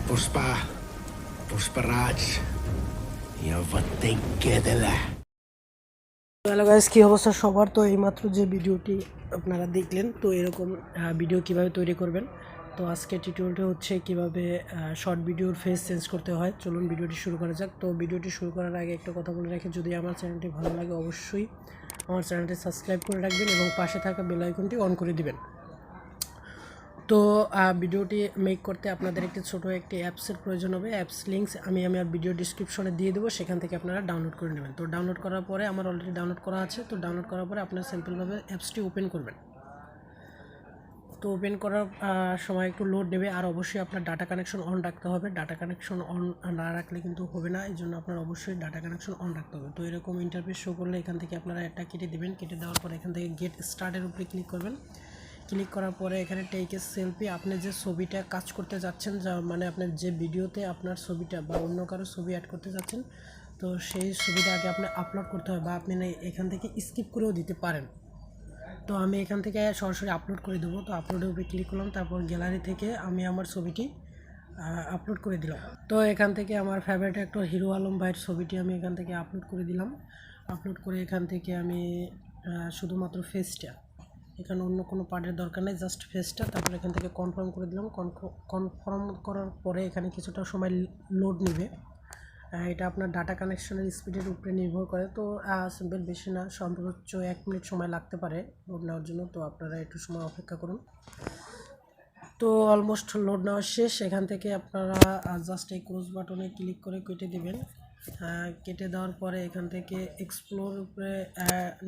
Puspa, Pusparaj, jag var tänkedela. Hello guys, কী অবস্থা সবার? তো এইমাত্র যে ভিডিওটি আপনারা দেখলেন, তো এরকম ভিডিও কিভাবে তৈরি করবেন। তো আজকে টিউটোরিয়ালটা হচ্ছে কিভাবে শর্ট ভিডিওর ফেস চেঞ্জ করতে হয়। চলুন ভিডিওটি শুরু করা যাক। তো ভিডিওটি শুরু করার আগে একটা কথা বলে রাখি, যদি আমার চ্যানেলটি ভালো লাগে অবশ্যই আমার চ্যানেলটি সাবস্ক্রাইব করে রাখবেন এবং পাশে থাকা বেল আইকনটি অন করে দিবেন। তো ভিডিওটি মেক করতে আপনাদের একটি অ্যাপসের প্রয়োজন হবে। অ্যাপস লিঙ্কস আমি আমার ভিডিও ডিসক্রিপশনে দিয়ে দেবো, সেখান থেকে আপনারা ডাউনলোড করে নেবেন। তো ডাউনলোড করার পরে আমার অলরেডি ডাউনলোড করা আছে। তো ডাউনলোড করার পরে আপনারা সিম্পলভাবে অ্যাপসটি ওপেন করবেন। তো ওপেন করার সময় একটু লোড নেবে, আর অবশ্যই আপনার ডাটা কানেকশন অন রাখতে হবে। ডাটা কানেকশন অন না রাখলে কিন্তু হবে না, এই জন্য আপনার অবশ্যই ডাটা কানেকশন অন রাখতে হবে। তো এরকম ইন্টারফেস শো করলে এখান থেকে আপনারা একটা কেটে দেবেন। কেটে দেওয়ার পরে এখান থেকে গেট স্টার্টের উপরে ক্লিক করবেন। ক্লিক করার পরে এখানে টেক এ সেলফি, আপনি যে ছবিটা কাজ করতে যাচ্ছেন, যা মানে আপনার যে ভিডিওতে আপনার ছবিটা বা অন্য কারো ছবি অ্যাড করতে যাচ্ছেন, তো সেই ছবিটা আগে আপনি আপলোড করতে হবে, বা আপনি এখান থেকে স্কিপ করেও দিতে পারেন। তো আমি এখান থেকে সরাসরি আপলোড করে দেবো। তো আপলোডের উপরে ক্লিক করলাম, তারপর গ্যালারি থেকে আমি আমার ছবিটি আপলোড করে দিলাম। তো এখান থেকে আমার ফেভারিট অ্যাক্টর হিরো আলম ভাইয়ের ছবিটি আমি এখান থেকে আপলোড করে দিলাম। আপলোড করে এখান থেকে আমি শুধুমাত্র ফেসটা, এখানে অন্য কোনো পার্টের দরকার নেই, জাস্ট ফেসটা। তারপর এখান থেকে কনফার্ম করে দিলাম। কনফার্ম করার পরে এখানে কিছুটা সময় লোড নেবে। এটা আপনার ডাটা কানেকশনের স্পিডের উপরে নির্ভর করে। তো সিম্পল বেশি না, সর্বোচ্চ 1 মিনিট সময় লাগতে পারে লোড নেওয়ার জন্য। তো আপনারা একটু সময় অপেক্ষা করুন। তো অলমোস্ট লোড নেওয়া শেষ। এখান থেকে আপনারা জাস্ট এই ক্রস বাটনে ক্লিক করে কেটে দেবেন। কেটে দেওয়ার পরে এখান থেকে এক্সপ্লোর উপরে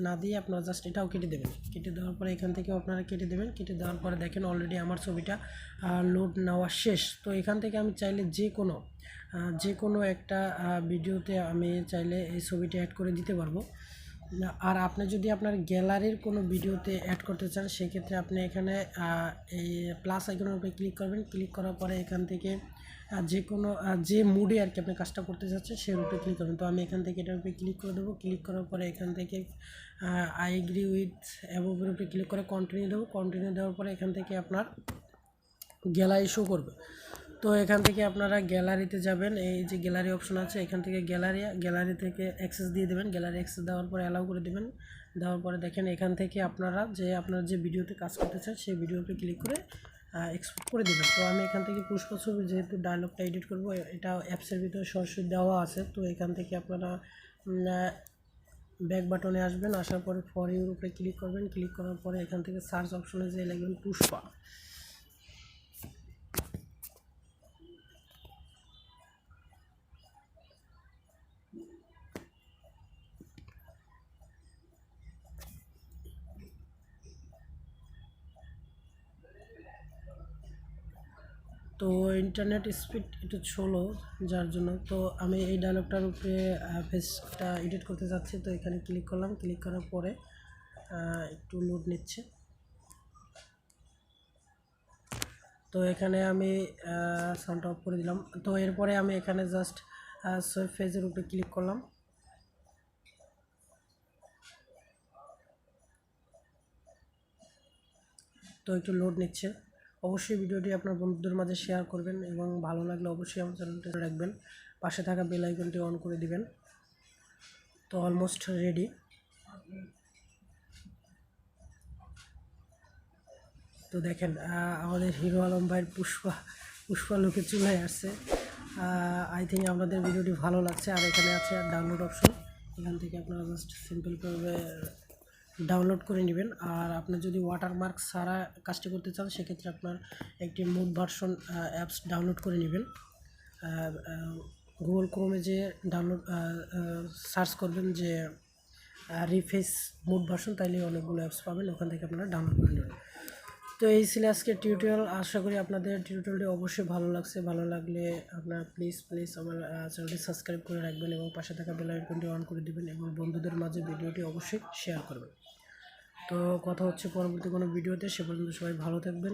না দিয়ে আপনারা জাস্ট এটাও কেটে দেবেন। কেটে দেওয়ার পরে এখান থেকেও আপনারা কেটে দেবেন। কেটে দেওয়ার পরে দেখেন অলরেডি আমার ছবিটা লোড নেওয়া শেষ। তো এখান থেকে আমি চাইলে যে কোনো একটা ভিডিওতে আমি চাইলে এই ছবিটা অ্যাড করে দিতে পারবো। আর আপনি যদি আপনার গ্যালারির কোনো ভিডিওতে অ্যাড করতে চান, সেক্ষেত্রে আপনি এখানে এই প্লাস আইকনের উপরে ক্লিক করবেন। ক্লিক করার পরে এখান থেকে যে কোনো যে মুডে আর কি আপনি কাজটা করতে চাচ্ছেন সেই উপরে ক্লিক করবেন। তো আমি এখান থেকে এটার উপরে ক্লিক করে দেবো। ক্লিক করার পরে এখান থেকে আই এগ্রি উইথ অ্যাবোভের উপরে ক্লিক করে কন্টিনিউ দেবো। কন্টিনিউ দেওয়ার পরে এখান থেকে আপনার গ্যালারি শো করবে। তো এখান থেকে আপনারা গ্যালারিতে যাবেন, এই যে গ্যালারি অপশন আছে, এখান থেকে গ্যালারি থেকে অ্যাক্সেস দিয়ে দেবেন। গ্যালারি অ্যাক্সেস দেওয়ার পরে অ্যালাউ করে দেবেন। দেওয়ার পরে দেখেন এখান থেকে আপনারা আপনার যে ভিডিওতে কাজ করতে চান সেই ভিডিওতে ক্লিক করে এক্সপোর্ট করে দেবেন। তো আমি এখান থেকে পুষ্পা ছবি, যেহেতু ডায়লগটা এডিট করব, এটা অ্যাপসের ভিতরে সরাসরি দেওয়া আছে। তো এখান থেকে আপনারা ব্যাক বাটনে আসবেন, আসার পরে ফর ইউর উপরে ক্লিক করবেন। ক্লিক করার পরে এখান থেকে সার্চ অপশনে যে লিখবেন পুষ্পা। তো ইন্টারনেট স্পিড একটু স্লো, যার জন্য তো আমি এই ডায়লগটার উপরে ফেসটা এডিট করতে যাচ্ছি। তো এখানে ক্লিক করলাম। ক্লিক করার পরে একটু লোড নিচ্ছে। তো এখানে আমি সাউন্ড অফ করে দিলাম। তো এরপরে আমি এখানে জাস্ট সেভ ফেজের উপরে ক্লিক করলাম। তো একটু লোড নিচ্ছে। অবশ্যই ভিডিওটি আপনার বন্ধুদের মাঝে শেয়ার করবেন এবং ভালো লাগলে অবশ্যই আমার চ্যানেলটি রাখবেন, পাশে থাকা বেল আইকনটি অন করে দিবেন। তো অলমোস্ট রেডি। তো দেখেন আমাদের হিরো আলম ভাইয়ের পুষ্পা লুকে চলে আসছে। আই থিঙ্ক আপনাদের ভিডিওটি ভালো লাগছে। আর এখানে আছে ডাউনলোড অপশন, এখান থেকে আপনারা জাস্ট সিম্পল করে ডাউনলোড করে নেবেন। আর আপনি যদি ওয়াটারমার্ক ছাড়া কাজটি করতে চান, সেক্ষেত্রে আপনার একটি মুড ভার্সন অ্যাপস ডাউনলোড করে নেবেন। গুগল ক্রোমে যে ডাউনলোড সার্চ করবেন যে রিফেস মুড ভার্সন, তাইলে অনেকগুলো অ্যাপস পাবেন, ওখান থেকে আপনারা ডাউনলোড করে নেবেন। তো এই ছিল আজকের টিউটোরিয়াল। আশা করি আপনাদের টিউটোরিয়ালটি অবশ্যই ভালো লাগছে। ভালো লাগলে আপনারা প্লিজ আমার চ্যানেলটি সাবস্ক্রাইব করে রাখবেন এবং পাশে থাকা বেল আইকনটি অন করে দিবেন এবং বন্ধুদের মাঝে ভিডিওটি অবশ্যই শেয়ার করবেন। তো কথা হচ্ছে পরবর্তী কোনো ভিডিওতে, সে পর্যন্ত সবাই ভালো থাকবেন।